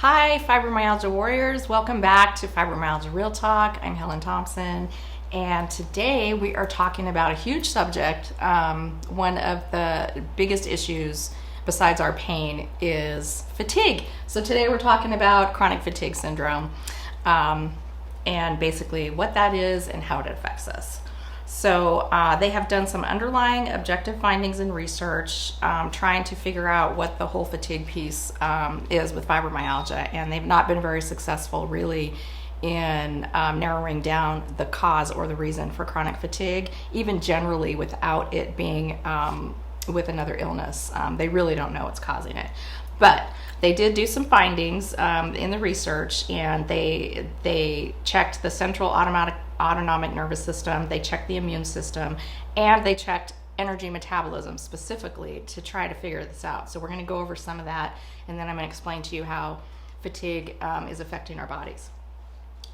Hi, Fibromyalgia Warriors. Welcome back to Fibromyalgia Real Talk. I'm Helen Thompson, and today we are talking about a huge subject. One of the biggest issues besides our pain is fatigue. So today we're talking about chronic fatigue syndrome and basically what that is and how it affects us. So they have done some underlying objective findings and research trying to figure out what the whole fatigue piece is with fibromyalgia, and they've not been very successful really in narrowing down the cause or the reason for chronic fatigue, even generally without it being with another illness. They really don't know what's causing it. But they did do some findings in the research, and they checked the central autonomic nervous system, they checked the immune system, and they checked energy metabolism specifically to try to figure this out. So we're going to go over some of that, and then I'm going to explain to you how fatigue is affecting our bodies.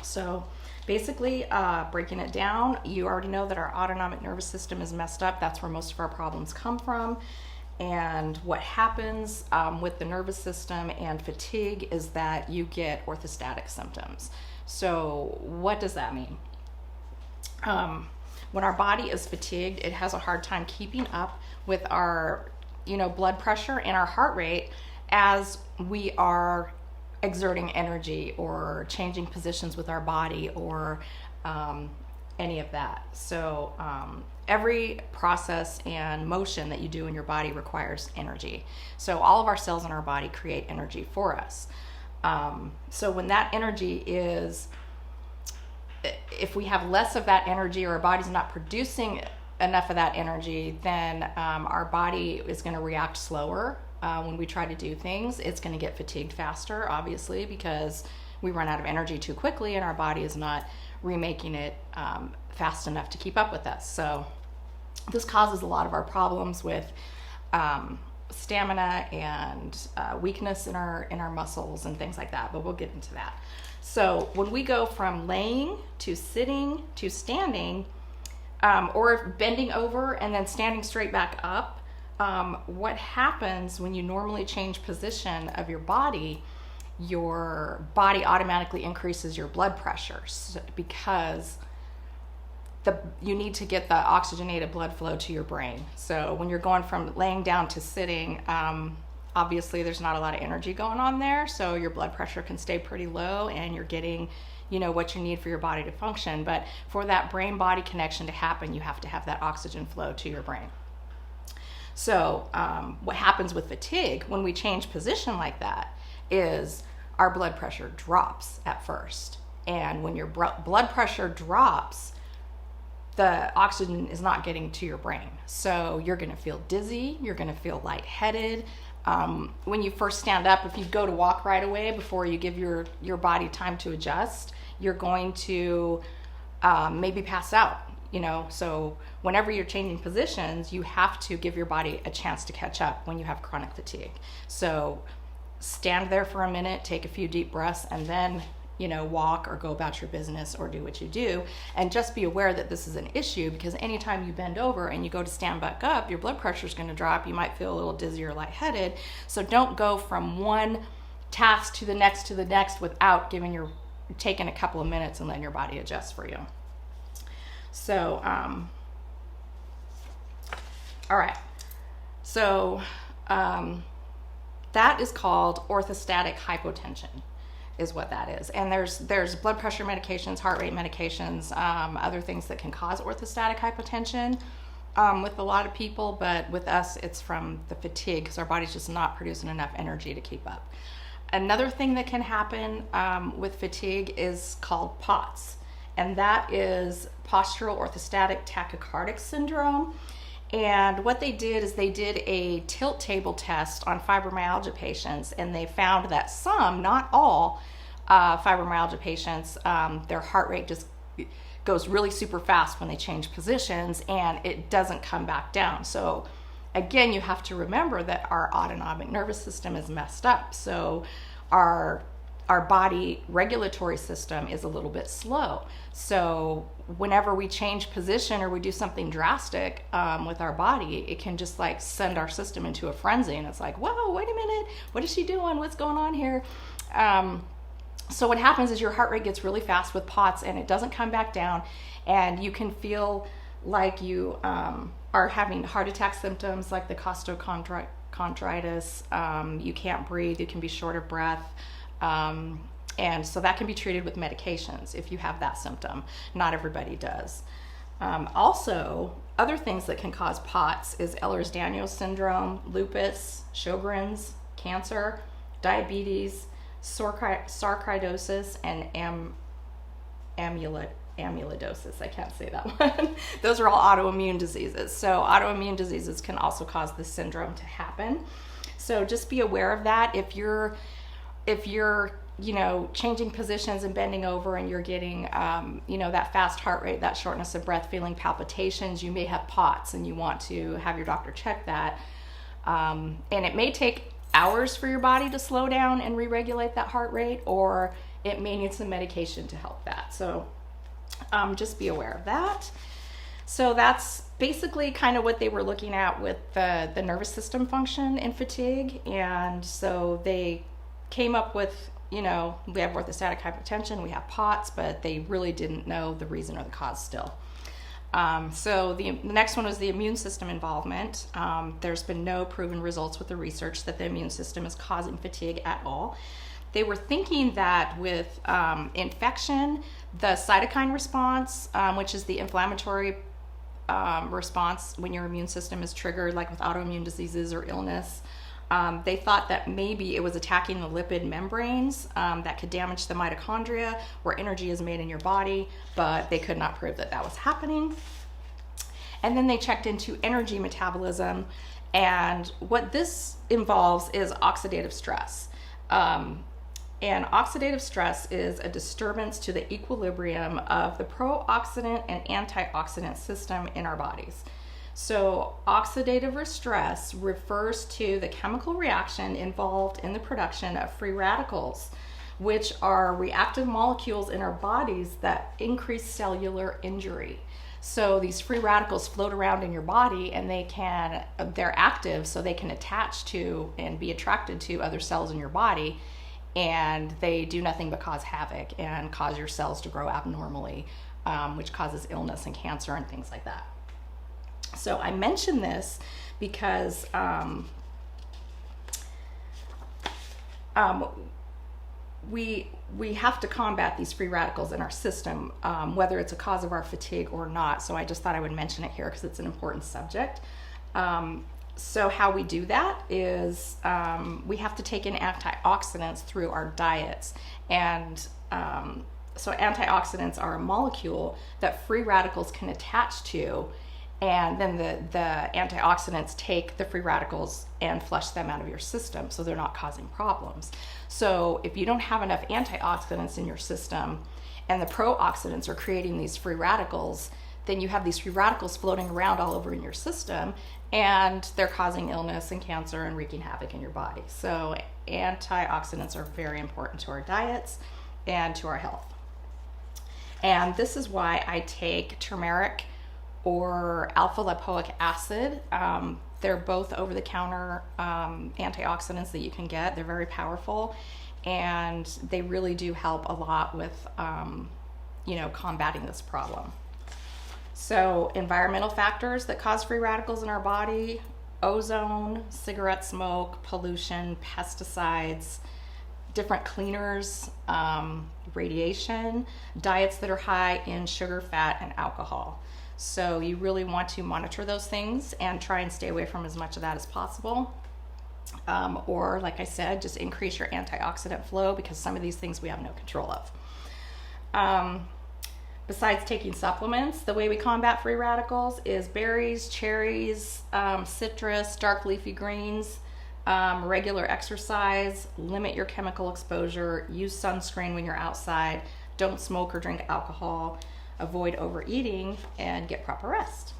So basically, breaking it down, you already know that our autonomic nervous system is messed up. That's where most of our problems come from. And what happens with the nervous system and fatigue is that you get orthostatic symptoms. So what does that mean? When our body is fatigued, it has a hard time keeping up with our, blood pressure and our heart rate as we are exerting energy or changing positions with our body or any of that. So every process and motion that you do in your body requires energy. So all of our cells in our body create energy for us. So when that energy if we have less of that energy or our body's not producing enough of that energy, then our body is going to react slower when we try to do things. It's going to get fatigued faster, obviously, because we run out of energy too quickly and our body is not remaking it fast enough to keep up with us. So this causes a lot of our problems with stamina and weakness in our muscles and things like that, but we'll get into that. So when we go from laying to sitting to standing, or bending over and then standing straight back up, what happens when you normally change position of your body automatically increases your blood pressure because you need to get the oxygenated blood flow to your brain. So when you're going from laying down to sitting, obviously there's not a lot of energy going on there, so your blood pressure can stay pretty low and you're getting what you need for your body to function. But for that brain body connection to happen, you have to have that oxygen flow to your brain. So what happens with fatigue when we change position like that is our blood pressure drops at first, and when your blood pressure drops, the oxygen is not getting to your brain. So you're going to feel dizzy, you're going to feel lightheaded. When you first stand up, if you go to walk right away before you give your body time to adjust, you're going to maybe pass out, So whenever you're changing positions, you have to give your body a chance to catch up when you have chronic fatigue. So stand there for a minute, take a few deep breaths, and then walk or go about your business or do what you do. And just be aware that this is an issue, because anytime you bend over and you go to stand back up, your blood pressure is going to drop. You might feel a little dizzy or lightheaded. So don't go from one task to the next without taking a couple of minutes and letting your body adjust for you. So, all right. So that is called orthostatic hypotension, is what that is. And there's blood pressure medications, heart rate medications, other things that can cause orthostatic hypotension with a lot of people, but with us it's from the fatigue, because our body's just not producing enough energy to keep up. Another thing that can happen with fatigue is called POTS, and that is postural orthostatic tachycardic syndrome. And what they did is they did a tilt table test on fibromyalgia patients, and they found that some, not all, fibromyalgia patients, their heart rate just goes really super fast when they change positions, and it doesn't come back down. So again, you have to remember that our autonomic nervous system is messed up. So our our body regulatory system is a little bit slow. So whenever we change position or we do something drastic with our body, it can just like send our system into a frenzy. And it's like, whoa, wait a minute, what is she doing? What's going on here? So what happens is your heart rate gets really fast with POTS, and it doesn't come back down, and you can feel like you are having heart attack symptoms like the costochondritis. You can't breathe, you can be short of breath. And so that can be treated with medications if you have that symptom. Not everybody does. Also, other things that can cause POTS is Ehlers-Danlos syndrome, lupus, Sjogren's, cancer, diabetes, sarcoidosis, and amyloidosis. I can't say that one. Those are all autoimmune diseases. So autoimmune diseases can also cause this syndrome to happen. So just be aware of that. If you're changing positions and bending over and you're getting that fast heart rate, that shortness of breath, feeling palpitations, you may have POTS, and you want to have your doctor check that. And it may take hours for your body to slow down and re-regulate that heart rate, or it may need some medication to help that. So just be aware of that. So that's basically kind of what they were looking at with the nervous system function in fatigue. And so they came up with, we have orthostatic hypotension, we have POTS, but they really didn't know the reason or the cause still. So the next one was the immune system involvement. There's been no proven results with the research that the immune system is causing fatigue at all. They were thinking that with infection, the cytokine response, which is the inflammatory response when your immune system is triggered, like with autoimmune diseases or illness, they thought that maybe it was attacking the lipid membranes that could damage the mitochondria where energy is made in your body, but they could not prove that that was happening. And then they checked into energy metabolism, and what this involves is oxidative stress. And oxidative stress is a disturbance to the equilibrium of the pro-oxidant and antioxidant system in our bodies. So oxidative stress refers to the chemical reaction involved in the production of free radicals, which are reactive molecules in our bodies that increase cellular injury. So these free radicals float around in your body, and they're active, so they can attach to and be attracted to other cells in your body, and they do nothing but cause havoc and cause your cells to grow abnormally, which causes illness and cancer and things like that. So I mention this because we have to combat these free radicals in our system, whether it's a cause of our fatigue or not. So I just thought I would mention it here because it's an important subject. So how we do that is we have to take in antioxidants through our diets. And so antioxidants are a molecule that free radicals can attach to, and then the antioxidants take the free radicals and flush them out of your system, so they're not causing problems. So if you don't have enough antioxidants in your system and the pro-oxidants are creating these free radicals, then you have these free radicals floating around all over in your system, and they're causing illness and cancer and wreaking havoc in your body. So antioxidants are very important to our diets and to our health. And this is why I take turmeric or alpha lipoic acid. They're both over-the-counter antioxidants that you can get. They're very powerful, and they really do help a lot with combating this problem. So environmental factors that cause free radicals in our body: ozone, cigarette smoke, pollution, pesticides, different cleaners, radiation, diets that are high in sugar, fat, and alcohol. So you really want to monitor those things and try and stay away from as much of that as possible. Or, like I said, just increase your antioxidant flow, because some of these things we have no control of. Besides taking supplements, the way we combat free radicals is berries, cherries, citrus, dark leafy greens, regular exercise, limit your chemical exposure, use sunscreen when you're outside, don't smoke or drink alcohol, avoid overeating, and get proper rest.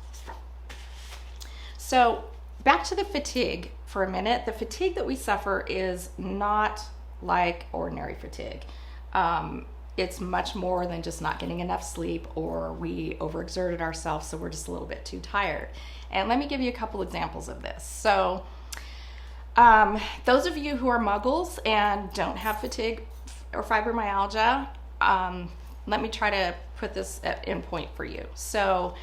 So back to the fatigue for a minute. The fatigue that we suffer is not like ordinary fatigue. It's much more than just not getting enough sleep, or we overexerted ourselves, so we're just a little bit too tired. And let me give you a couple examples of this. So those of you who are muggles and don't have fatigue or fibromyalgia, let me try to put this in point for you. So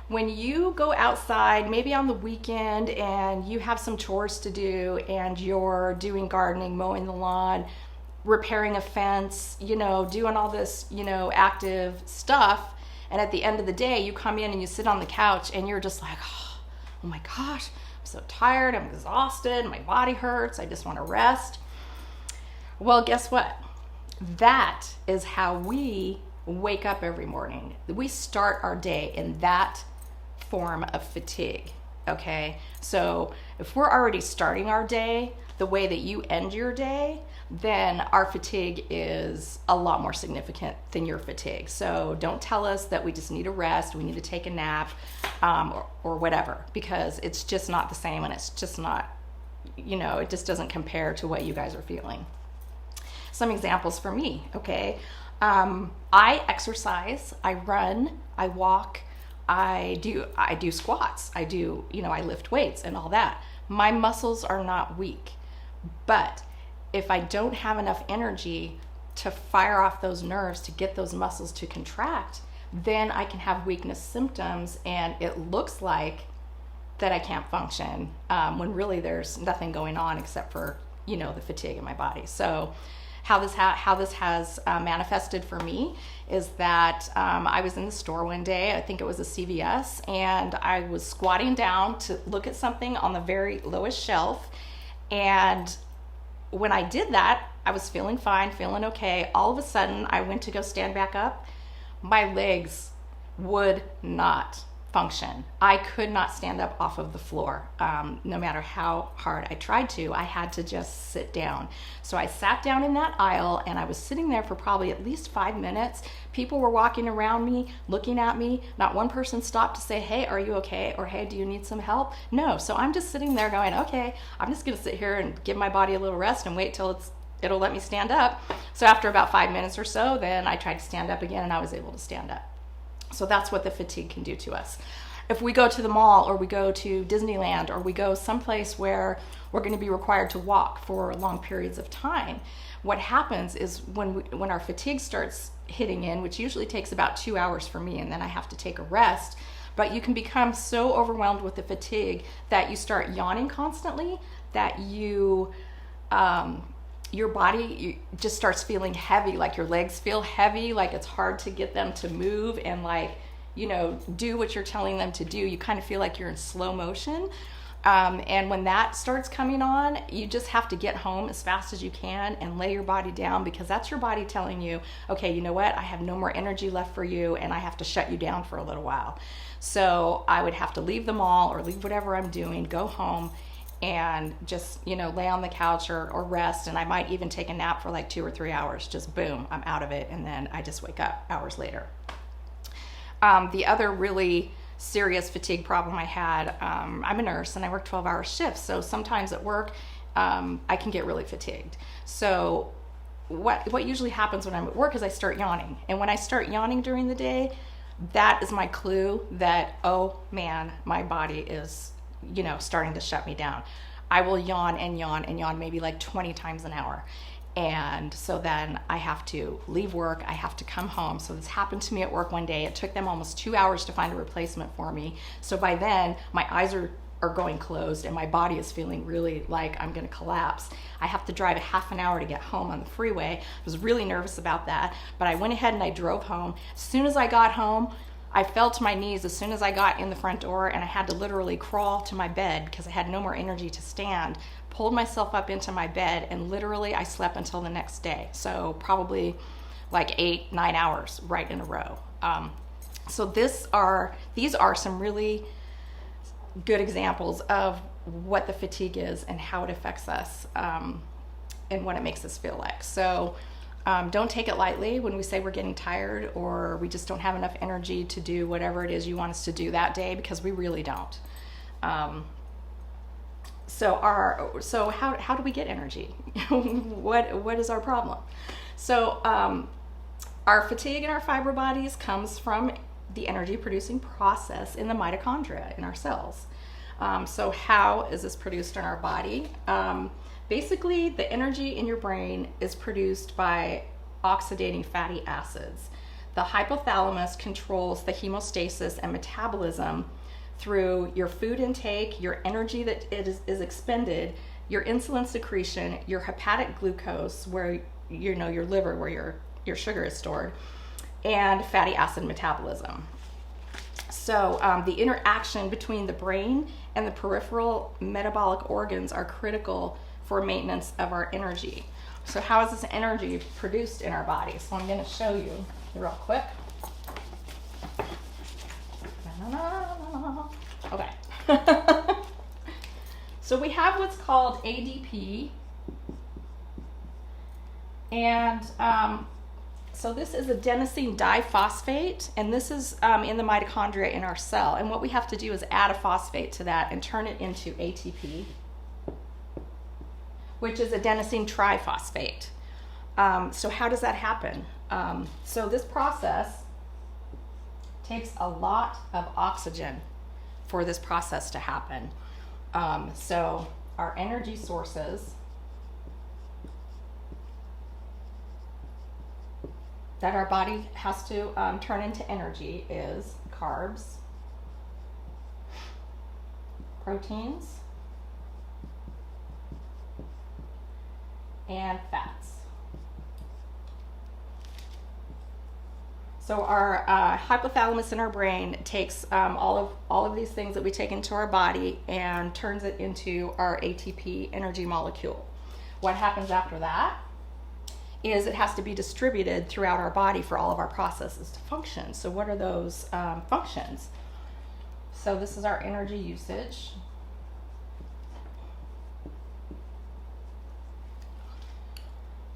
when you go outside, maybe on the weekend, and you have some chores to do, and you're doing gardening, mowing the lawn, repairing a fence, doing all this, active stuff, and at the end of the day, you come in and you sit on the couch and you're just like, oh my gosh, I'm so tired, I'm exhausted, my body hurts, I just want to rest. Well, guess what? That is how we wake up every morning. We start our day in that form of fatigue, okay? So if we're already starting our day the way that you end your day, then our fatigue is a lot more significant than your fatigue. So don't tell us that we just need a rest, we need to take a nap, or whatever, because it's just not the same, and it's just not, it just doesn't compare to what you guys are feeling. Some examples for me, okay? I exercise, I run, I walk, I do squats, I lift weights and all that. My muscles are not weak, but if I don't have enough energy to fire off those nerves, to get those muscles to contract, then I can have weakness symptoms, and it looks like that I can't function, when really there's nothing going on except for, the fatigue in my body. So how this has manifested for me is that I was in the store one day, I think it was a CVS, and I was squatting down to look at something on the very lowest shelf, and when I did that, I was feeling fine, feeling okay. All of a sudden, I went to go stand back up. My legs would not function. I could not stand up off of the floor. No matter how hard I tried to, I had to just sit down. So I sat down in that aisle, and I was sitting there for probably at least 5 minutes. People were walking around me, looking at me. Not one person stopped to say, hey, are you okay? Or hey, do you need some help? No. So I'm just sitting there going, okay, I'm just gonna sit here and give my body a little rest and wait till it'll let me stand up. So after about 5 minutes or so, then I tried to stand up again, and I was able to stand up. So that's what the fatigue can do to us. If we go to the mall, or we go to Disneyland, or we go someplace where we're going to be required to walk for long periods of time, what happens is when our fatigue starts hitting in, which usually takes about 2 hours for me, and then I have to take a rest, but you can become so overwhelmed with the fatigue that you start yawning constantly, that your body just starts feeling heavy, like your legs feel heavy, like it's hard to get them to move and do what you're telling them to do. You kind of feel like you're in slow motion. And when that starts coming on, you just have to get home as fast as you can and lay your body down, because that's your body telling you, okay, you know what? I have no more energy left for you, and I have to shut you down for a little while. So I would have to leave the mall or leave whatever I'm doing, go home, and just, lay on the couch or rest. And I might even take a nap for like 2 or 3 hours. Just boom, I'm out of it. And then I just wake up hours later. The other really serious fatigue problem I had, I'm a nurse and I work 12-hour shifts. So sometimes at work, I can get really fatigued. So what usually happens when I'm at work is I start yawning. And when I start yawning during the day, that is my clue that, oh man, my body is starting to shut me down. I will yawn and yawn and yawn maybe like 20 times an hour. And so then I have to leave work, I have to come home. So this happened to me at work one day. It took them almost 2 hours to find a replacement for me. So by then my eyes are going closed and my body is feeling really like I'm gonna collapse. I have to drive a half an hour to get home on the freeway. I was really nervous about that, but I went ahead and I drove home. As soon as I got home, I fell to my knees as soon as I got in the front door, and I had to literally crawl to my bed because I had no more energy to stand, pulled myself up into my bed, and literally I slept until the next day. So probably like 8-9 hours right in a row. So these are some really good examples of what the fatigue is and how it affects us, and what it makes us feel like. So don't take it lightly when we say we're getting tired or we just don't have enough energy to do whatever it is you want us to do that day, because we really don't. So how do we get energy? What is our problem? So our fatigue in our fiber bodies comes from the energy producing process in the mitochondria in our cells. So how is this produced in our body? Basically, the energy in your brain is produced by oxidating fatty acids. The hypothalamus controls the hemostasis and metabolism through your food intake, your energy that is expended, your insulin secretion, your hepatic glucose, where your liver, where your sugar is stored, and fatty acid metabolism. So the interaction between the brain and the peripheral metabolic organs are critical for maintenance of our energy. So how is this energy produced in our body? So I'm going to show you real quick. Okay. So we have what's called ADP, and so this is adenosine diphosphate, and this is in the mitochondria in our cell. And what we have to do is add a phosphate to that and turn it into ATP, which is adenosine triphosphate. So how does that happen? So this process takes a lot of oxygen for this process to happen. So our energy sources that our body has to turn into energy is carbs, proteins, and fats. So our hypothalamus in our brain takes all of these things that we take into our body and turns it into our ATP energy molecule. What happens after that is it has to be distributed throughout our body for all of our processes to function. So what are those functions? So this is our energy usage.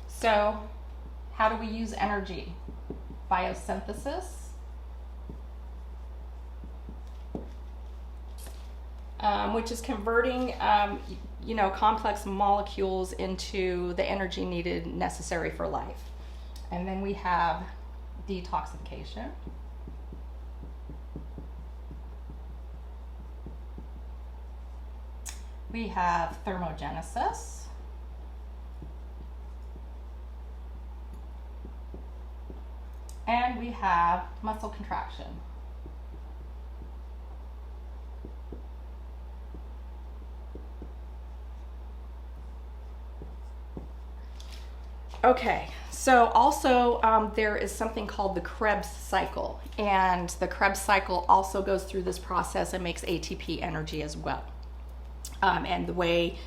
So how do we use energy? Biosynthesis, which is converting complex molecules into the energy necessary for life. And then we have detoxification. We have thermogenesis. And we have muscle contraction. Okay, so also there is something called the Krebs cycle, and the Krebs cycle also goes through this process and makes ATP energy as well. And the way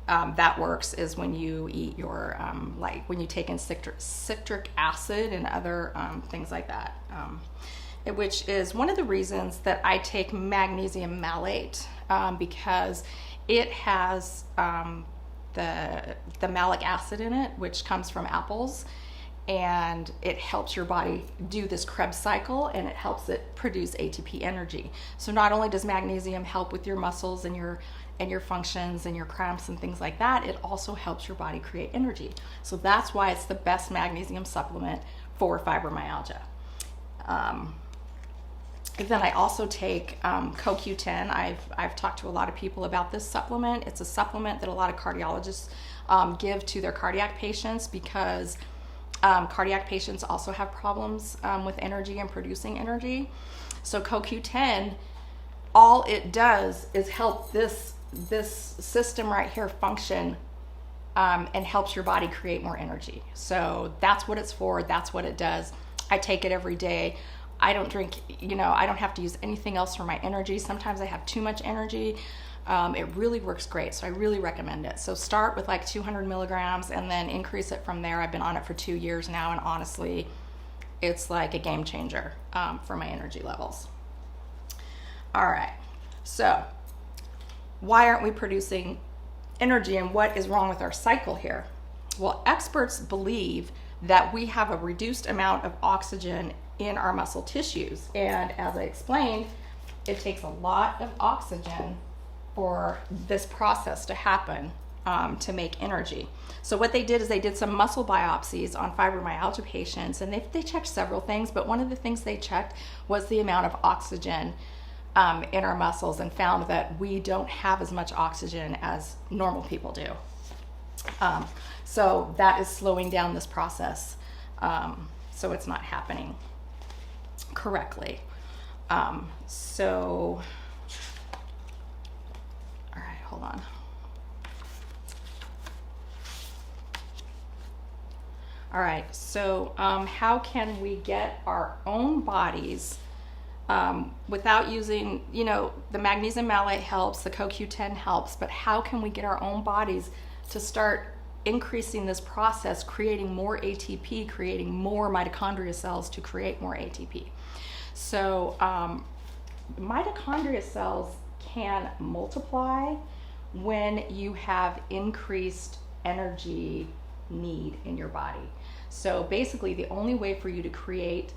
that works is when you eat your, like when you take in citric acid and other things like that, which is one of the reasons that I take magnesium malate, because it has the malic acid in it, which comes from apples, and it helps your body do this Krebs cycle, and it helps it produce ATP energy. So not only does magnesium help with your muscles and your functions and your cramps and things like that, it also helps your body create energy. So that's why it's the best magnesium supplement for fibromyalgia. Then I also take CoQ10. I've talked to a lot of people about this supplement. It's a supplement that a lot of cardiologists give to their cardiac patients, because cardiac patients also have problems with energy and producing energy. So CoQ10, all it does is help this system right here function, and helps your body create more energy. So that's what it's for. That's what it does. I take it every day. I don't drink, I don't have to use anything else for my energy. Sometimes I have too much energy. It really works great. So I really recommend it. So start with like 200 milligrams and then increase it from there. I've been on it for 2 years now, and honestly, it's like a game changer for my energy levels. All right. So why aren't we producing energy, and what is wrong with our cycle here? Well, experts believe that we have a reduced amount of oxygen in our muscle tissues. And as I explained, it takes a lot of oxygen or this process to happen to make energy. So what they did is they did some muscle biopsies on fibromyalgia patients, and they checked several things, but one of the things they checked was the amount of oxygen in our muscles, and found that we don't have as much oxygen as normal people do. So that is slowing down this process. So it's not happening correctly. So, all right, hold on. All right, so how can we get our own bodies without using, the magnesium malate helps, the CoQ10 helps, but how can we get our own bodies to start increasing this process, creating more ATP, creating more mitochondria cells to create more ATP? So mitochondria cells can multiply when you have increased energy need in your body. So basically the only way for you to create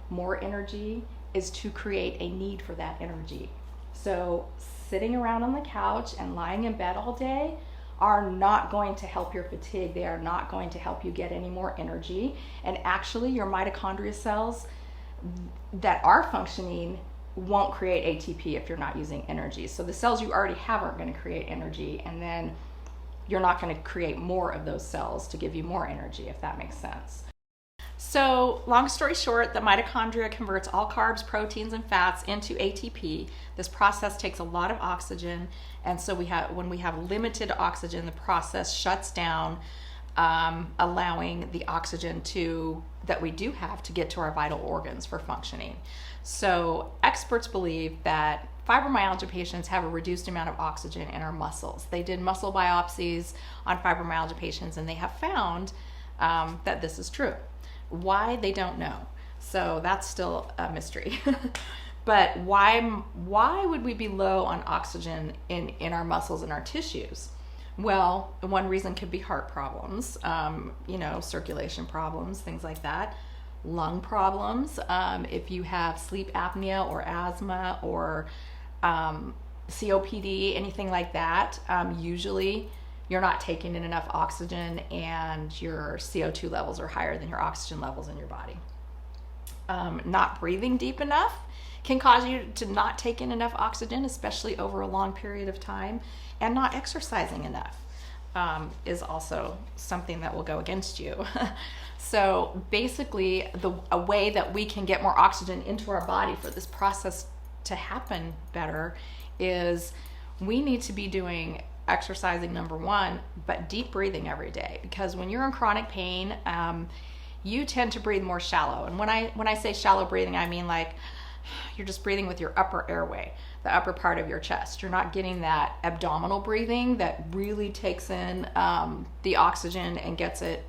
more energy is to create a need for that energy. So sitting around on the couch and lying in bed all day are not going to help your fatigue. They are not going to help you get any more energy. And actually your mitochondria cells that are functioning won't create ATP if you're not using energy. So the cells you already have aren't going to create energy, and then you're not going to create more of those cells to give you more energy, if that makes sense. So long story short, the mitochondria converts all carbs, proteins, and fats into ATP. This process takes a lot of oxygen, and so when we have limited oxygen, the process shuts down, allowing the oxygen that we do have to get to our vital organs for functioning. So experts believe that fibromyalgia patients have a reduced amount of oxygen in our muscles. They did muscle biopsies on fibromyalgia patients, and they have found that this is true. Why, they don't know. So that's still a mystery. But why would we be low on oxygen in our muscles and our tissues? Well, one reason could be heart problems, circulation problems, things like that. Lung problems, if you have sleep apnea or asthma or COPD, anything like that, usually you're not taking in enough oxygen and your CO2 levels are higher than your oxygen levels in your body. Not breathing deep enough can cause you to not take in enough oxygen, especially over a long period of time, and not exercising enough is also something that will go against you. So basically, a way that we can get more oxygen into our body for this process to happen better is we need to be doing exercising, number one, but deep breathing every day, because when you're in chronic pain, you tend to breathe more shallow. And when I say shallow breathing, I mean like you're just breathing with your upper airway, the upper part of your chest. You're not getting that abdominal breathing that really takes in the oxygen and gets it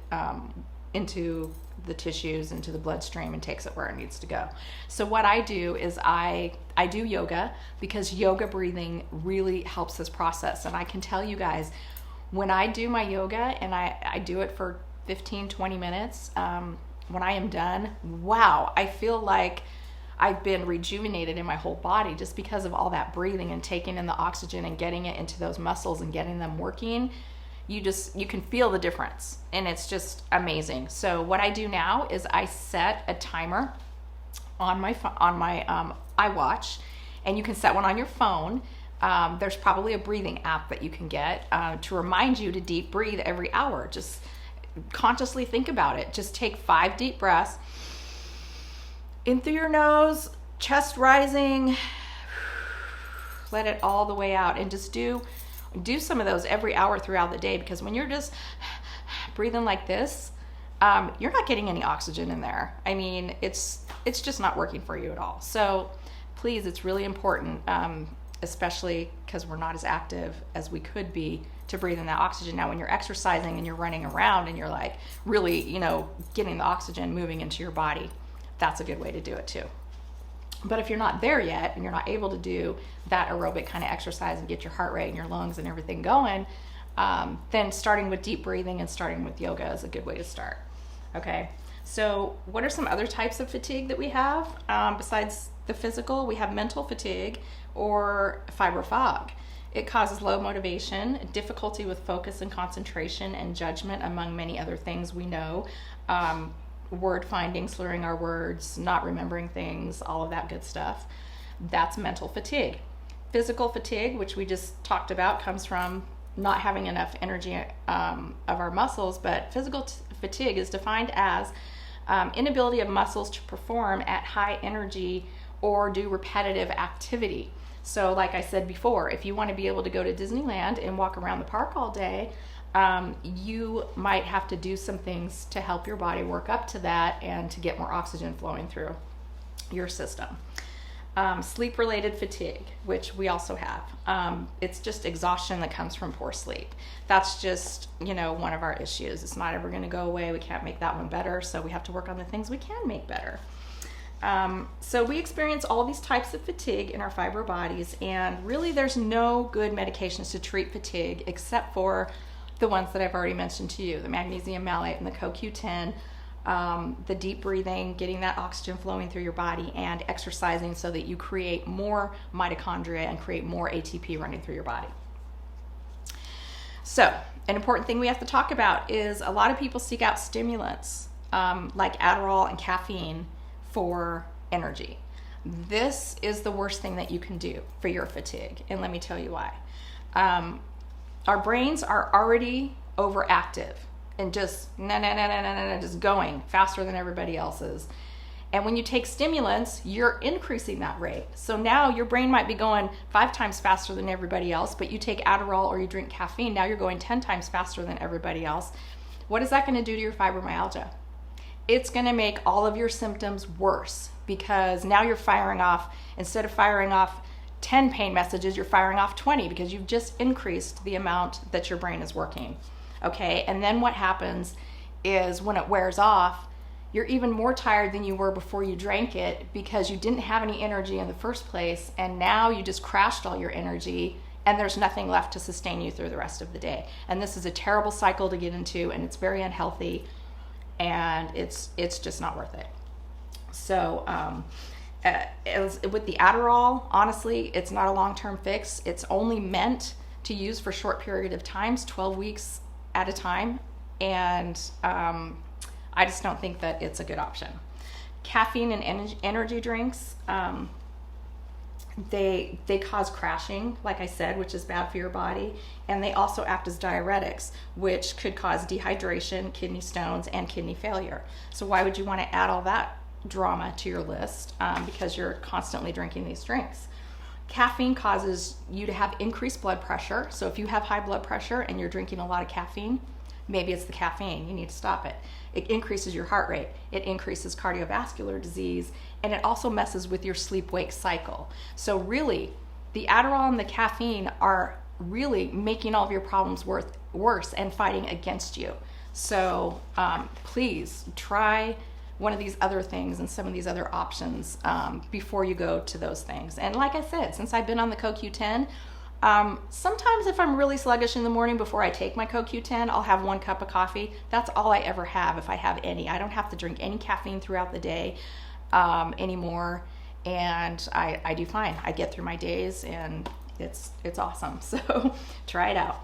into the tissues, into the bloodstream, and takes it where it needs to go. So what I do is I do yoga, because yoga breathing really helps this process. And I can tell you guys, when I do my yoga and I do it for 15-20 minutes, when I am done, wow, I feel like I've been rejuvenated in my whole body, just because of all that breathing and taking in the oxygen and getting it into those muscles and getting them working. You can feel the difference, and it's just amazing. So what I do now is I set a timer on my iWatch, and you can set one on your phone. There's probably a breathing app that you can get to remind you to deep breathe every hour. Just consciously think about it. Just take 5 deep breaths in through your nose, chest rising, let it all the way out, and just do some of those every hour throughout the day, because when you're just breathing like this, you're not getting any oxygen in there. I mean, it's just not working for you at all. So please, it's really important, especially because we're not as active as we could be, to breathe in that oxygen. Now, when you're exercising and you're running around and you're like really, getting the oxygen moving into your body, that's a good way to do it too. But if you're not there yet and you're not able to do that aerobic kind of exercise and get your heart rate and your lungs and everything going, then starting with deep breathing and starting with yoga is a good way to start. Okay, so what are some other types of fatigue that we have besides the physical? We have mental fatigue, or fibrofog. It causes low motivation, difficulty with focus and concentration and judgment, among many other things we know. Word finding, slurring our words, not remembering things, all of that good stuff. That's mental fatigue. Physical fatigue, which we just talked about, comes from not having enough energy of our muscles, but physical fatigue is defined as inability of muscles to perform at high energy or do repetitive activity. So like I said before, if you want to be able to go to Disneyland and walk around the park all day, you might have to do some things to help your body work up to that and to get more oxygen flowing through your system. Sleep-related fatigue, which we also have. It's just exhaustion that comes from poor sleep. That's just, one of our issues. It's not ever going to go away. We can't make that one better, so we have to work on the things we can make better. So we experience all these types of fatigue in our fibro bodies, and really there's no good medications to treat fatigue except for the ones that I've already mentioned to you, the magnesium malate and the CoQ10, the deep breathing, getting that oxygen flowing through your body, and exercising so that you create more mitochondria and create more ATP running through your body. So an important thing we have to talk about is a lot of people seek out stimulants like Adderall and caffeine for energy. This is the worst thing that you can do for your fatigue, and let me tell you why. Our brains are already overactive and just just going faster than everybody else's. And when you take stimulants, you're increasing that rate. So now your brain might be going 5 times faster than everybody else, but you take Adderall or you drink caffeine, now you're going 10 times faster than everybody else. What is that going to do to your fibromyalgia? It's going to make all of your symptoms worse, because now you're firing off, instead of firing off 10 pain messages, you're firing off 20 because you've just increased the amount that your brain is working. Okay, and then what happens is when it wears off, you're even more tired than you were before you drank it because you didn't have any energy in the first place, and now you just crashed all your energy and there's nothing left to sustain you through the rest of the day. And this is a terrible cycle to get into, and it's very unhealthy, and it's just not worth it. So with the Adderall, honestly, it's not a long-term fix. It's only meant to use for short period of times, 12 weeks at a time, and I just don't think that it's a good option. Caffeine and energy drinks, they cause crashing, like I said, which is bad for your body, and they also act as diuretics, which could cause dehydration, kidney stones, and kidney failure. So why would you want to add all that drama to your list because you're constantly drinking these drinks? Caffeine causes you to have increased blood pressure. So if you have high blood pressure and you're drinking a lot of caffeine, maybe it's the caffeine. You need to stop it. It increases your heart rate. It increases cardiovascular disease, and it also messes with your sleep-wake cycle. So really, the Adderall and the caffeine are really making all of your problems worse and fighting against you. So please try one of these other things and some of these other options before you go to those things. And like I said, since I've been on the CoQ10, sometimes if I'm really sluggish in the morning before I take my CoQ10, I'll have 1 cup of coffee. That's all I ever have, if I have any. I don't have to drink any caffeine throughout the day anymore, and I do fine. I get through my days, and it's awesome. So try it out.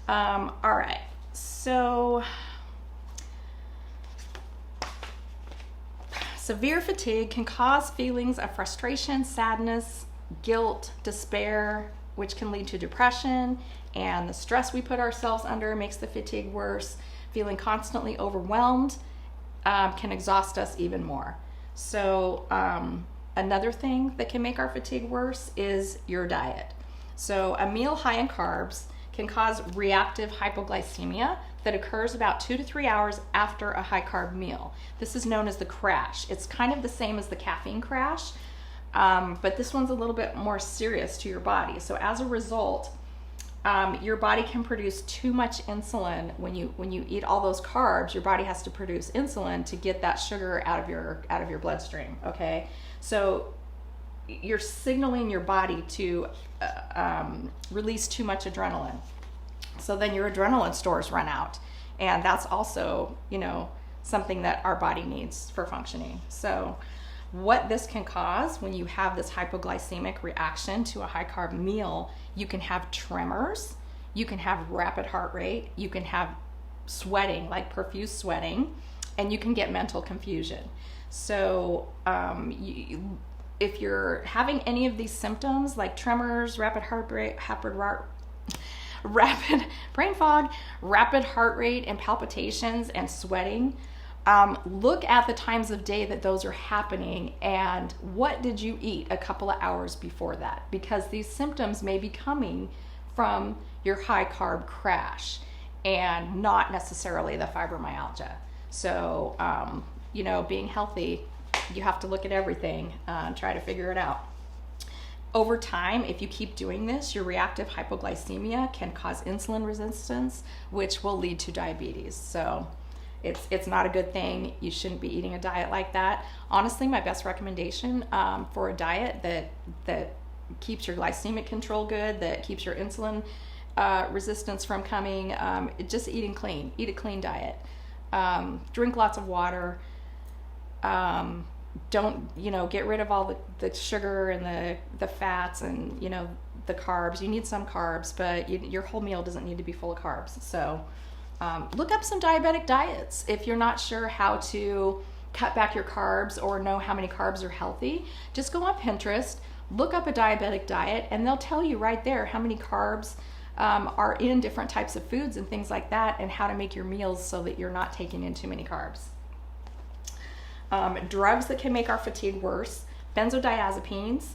All right, so severe fatigue can cause feelings of frustration, sadness, guilt, despair, which can lead to depression, and the stress we put ourselves under makes the fatigue worse. Feeling constantly overwhelmed can exhaust us even more. So another thing that can make our fatigue worse is your diet. So a meal high in carbs can cause reactive hypoglycemia that occurs about 2 to 3 hours after a high carb meal. This is known as the crash. It's kind of the same as the caffeine crash, but this one's a little bit more serious to your body. So as a result, your body can produce too much insulin. When you eat all those carbs, your body has to produce insulin to get that sugar out of your bloodstream. Okay, so you're signaling your body to release too much adrenaline. So then your adrenaline stores run out, and that's also something that our body needs for functioning. So what this can cause when you have this hypoglycemic reaction to a high carb meal, you can have tremors, you can have rapid heart rate, you can have sweating, like profuse sweating, and you can get mental confusion. So if you're having any of these symptoms like tremors, rapid heart rate, rapid brain fog, rapid heart rate and palpitations and sweating, look at the times of day that those are happening and what did you eat a couple of hours before that, because these symptoms may be coming from your high carb crash and not necessarily the fibromyalgia. So, being healthy, you have to look at everything and try to figure it out. Over time, if you keep doing this, your reactive hypoglycemia can cause insulin resistance, which will lead to diabetes. So it's not a good thing. You shouldn't be eating a diet like that. Honestly, my best recommendation for a diet that keeps your glycemic control good, that keeps your insulin resistance from coming, just eating clean. Eat a clean diet. Drink lots of water. Don't, get rid of all the sugar and the fats and, the carbs. You need some carbs, but your whole meal doesn't need to be full of carbs. So look up some diabetic diets. If you're not sure how to cut back your carbs or know how many carbs are healthy, just go on Pinterest, look up a diabetic diet, and they'll tell you right there how many carbs are in different types of foods and things like that, and how to make your meals so that you're not taking in too many carbs. Drugs that can make our fatigue worse: benzodiazepines,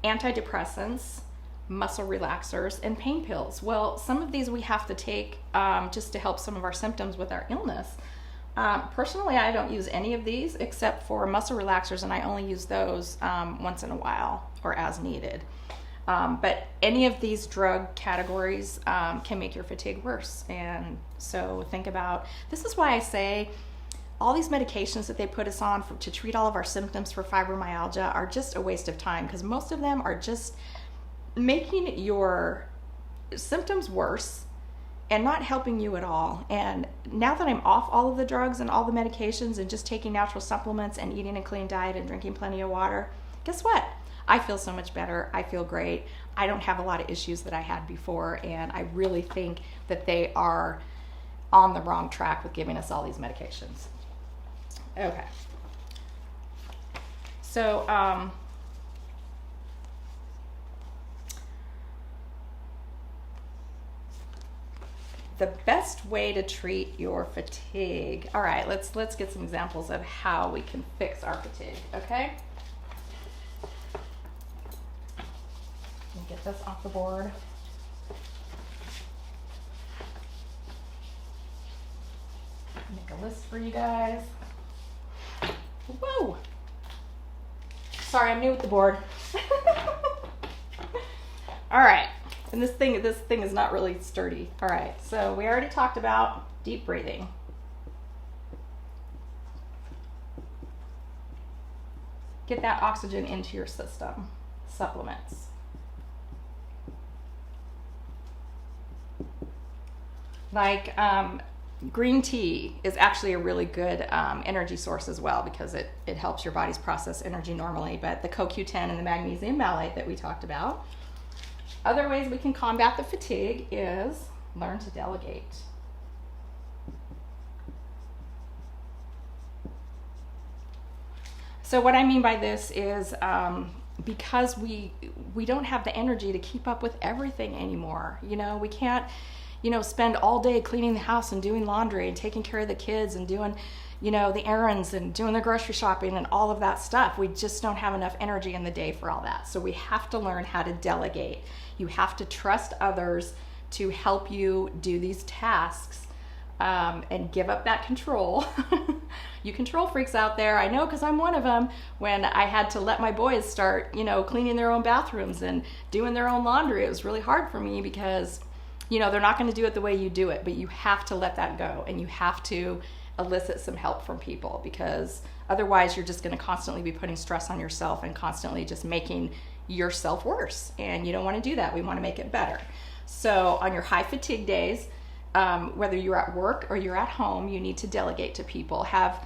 antidepressants, muscle relaxers, and pain pills. Well, some of these we have to take just to help some of our symptoms with our illness. Personally, I don't use any of these except for muscle relaxers, and I only use those once in a while or as needed. But any of these drug categories can make your fatigue worse. And so think about, this is why I say all these medications that they put us on to treat all of our symptoms for fibromyalgia are just a waste of time, because most of them are just making your symptoms worse and not helping you at all. And now that I'm off all of the drugs and all the medications and just taking natural supplements and eating a clean diet and drinking plenty of water, guess what? I feel so much better. I feel great. I don't have a lot of issues that I had before, and I really think that they are on the wrong track with giving us all these medications. Okay. So, the best way to treat your fatigue. All right, let's get some examples of how we can fix our fatigue, okay? Let me get this off the board. Make a list for you guys. Whoa! Sorry, I'm new with the board. All right. And this thing is not really sturdy. All right, so we already talked about deep breathing. Get that oxygen into your system. Supplements. Like green tea is actually a really good energy source as well, because it helps your body's process energy normally. But the CoQ10 and the magnesium malate that we talked about. Other ways we can combat the fatigue is learn to delegate. So what I mean by this is because we don't have the energy to keep up with everything anymore. We can't, spend all day cleaning the house and doing laundry and taking care of the kids and doing, the errands and doing the grocery shopping and all of that stuff. We just don't have enough energy in the day for all that. So we have to learn how to delegate. You have to trust others to help you do these tasks and give up that control. You control freaks out there, I know, because I'm one of them. When I had to let my boys start, cleaning their own bathrooms and doing their own laundry, it was really hard for me because, they're not going to do it the way you do it, but you have to let that go, and you have to elicit some help from people, because otherwise you're just going to constantly be putting stress on yourself and constantly just making yourself worse, and you don't want to do that. We want to make it better. So on your high fatigue days, whether you're at work or you're at home, you need to delegate to people. Have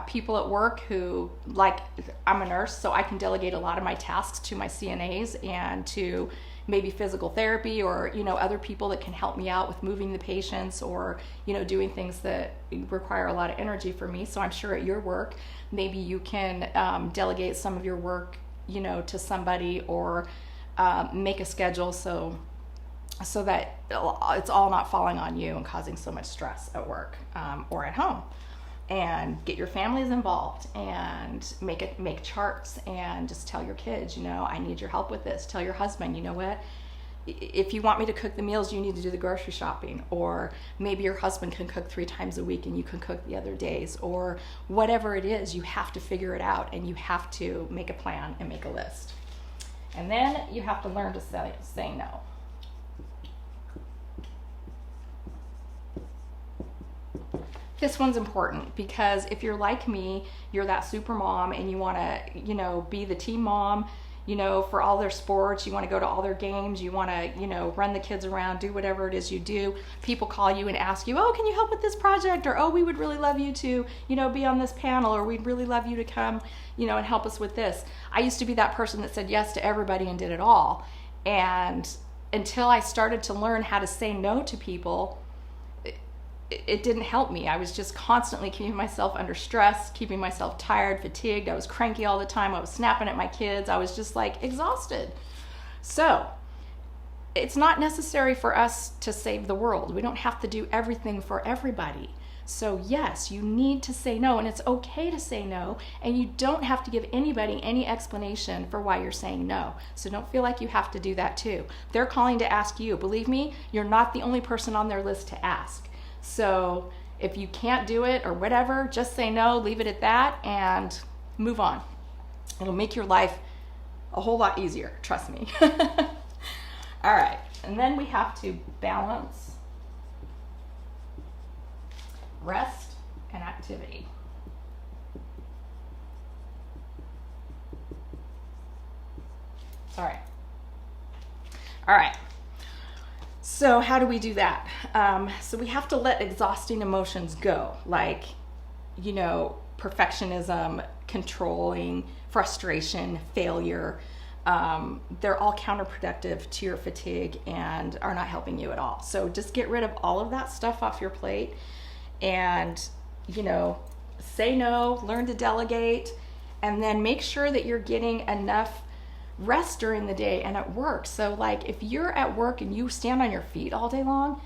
people at work who, like, I'm a nurse, so I can delegate a lot of my tasks to my CNAs and to maybe physical therapy or, other people that can help me out with moving the patients or, doing things that require a lot of energy for me. So I'm sure at your work, maybe you can delegate some of your work, to somebody, or make a schedule so that it's all not falling on you and causing so much stress at work or at home. And get your families involved and make charts and just tell your kids, I need your help with this. Tell your husband, you know what? If you want me to cook the meals, you need to do the grocery shopping. Or maybe your husband can cook 3 times a week and you can cook the other days. Or whatever it is, you have to figure it out and you have to make a plan and make a list. And then you have to learn to say no. This one's important because if you're like me, you're that super mom and you want to, be the team mom, for all their sports. You want to go to all their games. You want to, run the kids around, do whatever it is you do. People call you and ask you, oh, can you help with this project? Or, oh, we would really love you to, be on this panel, or we'd really love you to come, and help us with this. I used to be that person that said yes to everybody and did it all. And until I started to learn how to say no to people, it didn't help me. I was just constantly keeping myself under stress, keeping myself tired, fatigued. I was cranky all the time. I was snapping at my kids. I was just exhausted. So it's not necessary for us to save the world. We don't have to do everything for everybody. So yes, you need to say no, and it's okay to say no, and you don't have to give anybody any explanation for why you're saying no. So don't feel like you have to do that too. They're calling to ask you. Believe me, you're not the only person on their list to ask. So if you can't do it or whatever, just say no, leave it at that, and move on. It'll make your life a whole lot easier, trust me. All right, and then we have to balance rest and activity. Sorry. All right. So how do we do that? So we have to let exhausting emotions go, like, perfectionism, controlling, frustration, failure. They're all counterproductive to your fatigue and are not helping you at all. So just get rid of all of that stuff off your plate and, say no, learn to delegate, and then make sure that you're getting enough rest during the day and at work. So if you're at work and you stand on your feet all day long,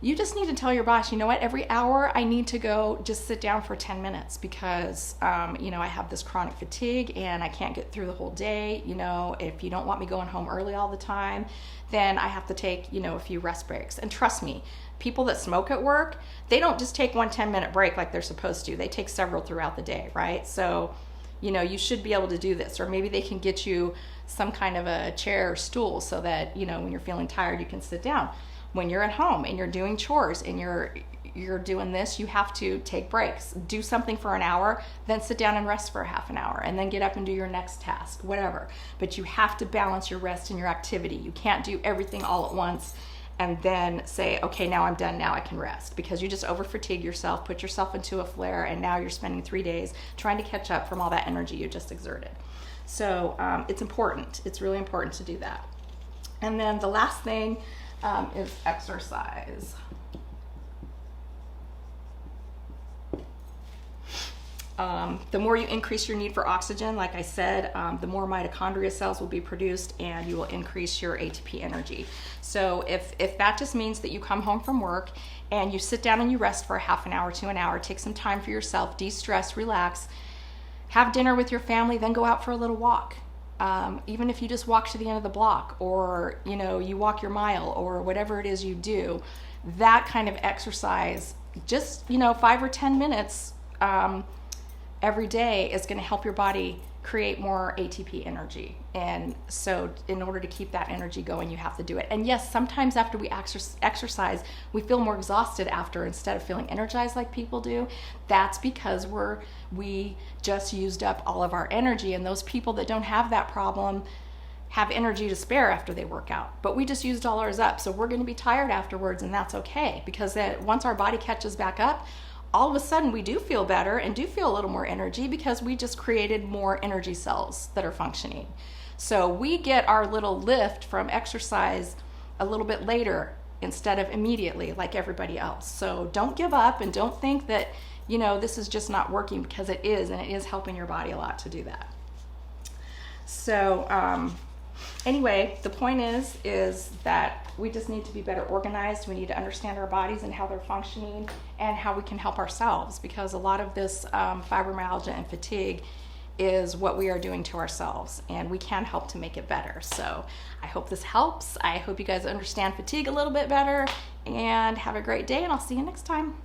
you just need to tell your boss, you know what, every hour I need to go just sit down for 10 minutes because, I have this chronic fatigue and I can't get through the whole day. If you don't want me going home early all the time, then I have to take, a few rest breaks. And trust me, people that smoke at work, they don't just take one 10-minute break like they're supposed to. They take several throughout the day, right? So, you should be able to do this. Or maybe they can get you some kind of a chair or stool so that, when you're feeling tired, you can sit down. When you're at home and you're doing chores and you're doing this, you have to take breaks. Do something for an hour, then sit down and rest for a half an hour, and then get up and do your next task, whatever. But you have to balance your rest and your activity. You can't do everything all at once and then say, okay, now I'm done, now I can rest, because you just over fatigue yourself, put yourself into a flare, and now you're spending 3 days trying to catch up from all that energy you just exerted. So it's important. It's really important to do that. And then the last thing is exercise. The more you increase your need for oxygen, like I said, the more mitochondria cells will be produced and you will increase your ATP energy. So if that just means that you come home from work and you sit down and you rest for a half an hour to an hour, take some time for yourself, de-stress, relax, have dinner with your family, then go out for a little walk. Even if you just walk to the end of the block, or you walk your mile, or whatever it is you do, that kind of exercise, just 5 or 10 minutes every day is going to help your body create more ATP energy. And so in order to keep that energy going, you have to do it. And yes, sometimes after we exercise, we feel more exhausted after instead of feeling energized like people do. That's because we just used up all of our energy, and those people that don't have that problem have energy to spare after they work out. But we just used all ours up, so we're going to be tired afterwards, and that's okay, because once our body catches back up, all of a sudden we do feel better and do feel a little more energy because we just created more energy cells that are functioning. So we get our little lift from exercise a little bit later instead of immediately like everybody else. So don't give up and don't think that, you know, this is just not working, because it is, and it is helping your body a lot to do that. So anyway, the point is that we just need to be better organized. We need to understand our bodies and how they're functioning and how we can help ourselves, because a lot of this fibromyalgia and fatigue is what we are doing to ourselves, and we can help to make it better. So I hope this helps. I hope you guys understand fatigue a little bit better, and have a great day, and I'll see you next time.